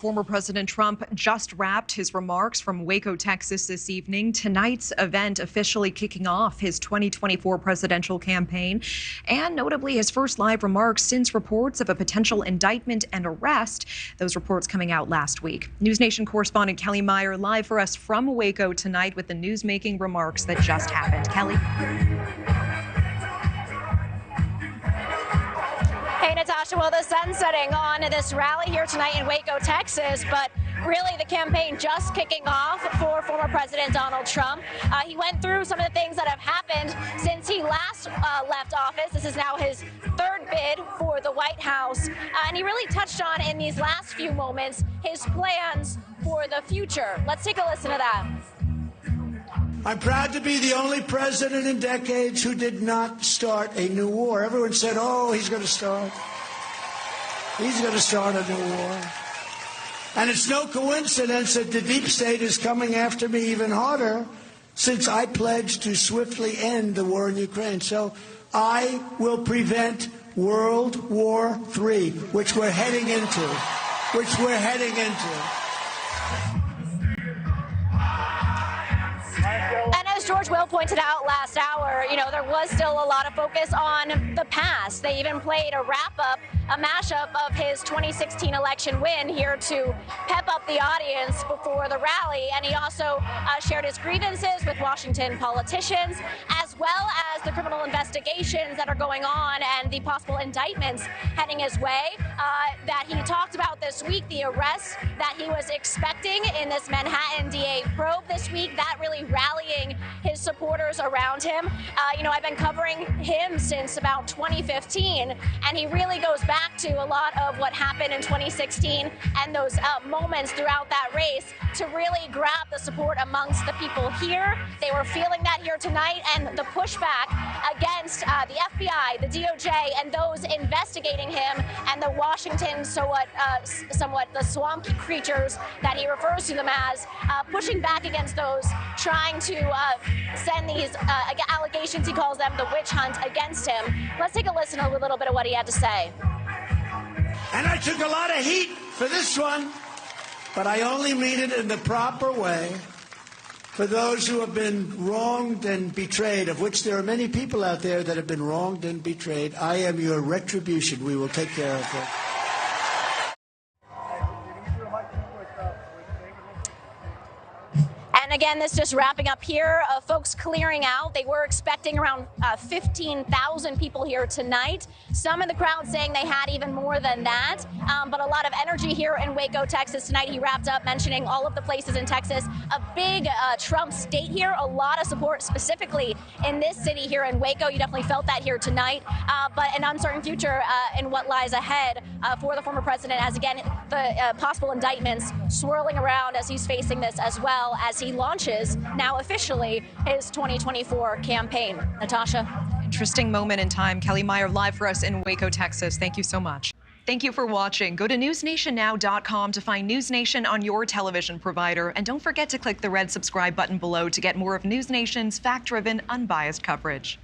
Former President Trump just wrapped his remarks from Waco, Texas this evening. Tonight's event officially kicking off his 2024 presidential campaign, and notably his first live remarks since reports of a potential indictment and arrest. Those reports coming out last week. NewsNation correspondent Kellie Meyer live for us from Waco tonight with the news-making remarks that just happened. Kellie. Hey, Natasha. Well, the sun's setting on this rally here tonight in Waco, Texas, but really the campaign just kicking off for former President Donald Trump. He went through some of the things that have happened since he last left office. This is now his third bid for the White House, and he really touched on in these last few moments his plans for the future. Let's take a listen to that. I'm proud to be the only president in decades who did not start a new war. Everyone said, oh, he's going to start a new war. And it's no coincidence that the deep state is coming after me even harder since I pledged to swiftly end the war in Ukraine. So I will prevent World War III, which we're heading into. And as George Will pointed out last hour, there was still a lot of focus on the past. They even played a wrap-up, a mashup of his 2016 election win here to pep up the audience before the rally. And he also shared his grievances with Washington politicians, as well as the criminal investigations that are going on and the possible indictments heading his way. That he talked about this week, the arrest that he was expecting in this Manhattan DA probe this week, that really rallying his supporters around him. I've been covering him since about 2015, and he really goes back to a lot of what happened in 2016 and those moments throughout that race to really grab the support amongst the people here. They were feeling that here tonight, and the pushback against the FBI, the DOJ, and those investigating him, and the Washington somewhat the swamp creatures that he refers to them as, pushing back against those, trying to send these allegations, he calls them, the witch hunt against him. Let's take a listen to a little bit of what he had to say. And I took a lot of heat for this one, but I only mean it in the proper way. For those who have been wronged and betrayed, of which there are many people out there that have been wronged and betrayed, I am your retribution. We will take care of it. And again, this just wrapping up here, folks clearing out. They were expecting around 15,000 people here tonight. Some in the crowd saying they had even more than that, but a lot of energy here in Waco, Texas tonight. He wrapped up mentioning all of the places in Texas, a big Trump state here, a lot of support specifically in this city here in Waco. You definitely felt that here tonight, but an uncertain future in what lies ahead for the former president, as again, the possible indictments swirling around as he's facing this, as well as he launches now officially his 2024 campaign. Natasha. Interesting moment in time. Kellie Meyer live for us in Waco, Texas. Thank you so much. Thank you for watching. Go to newsnationnow.com to find NewsNation on your television provider. And don't forget to click the red subscribe button below to get more of NewsNation's fact-driven, unbiased coverage.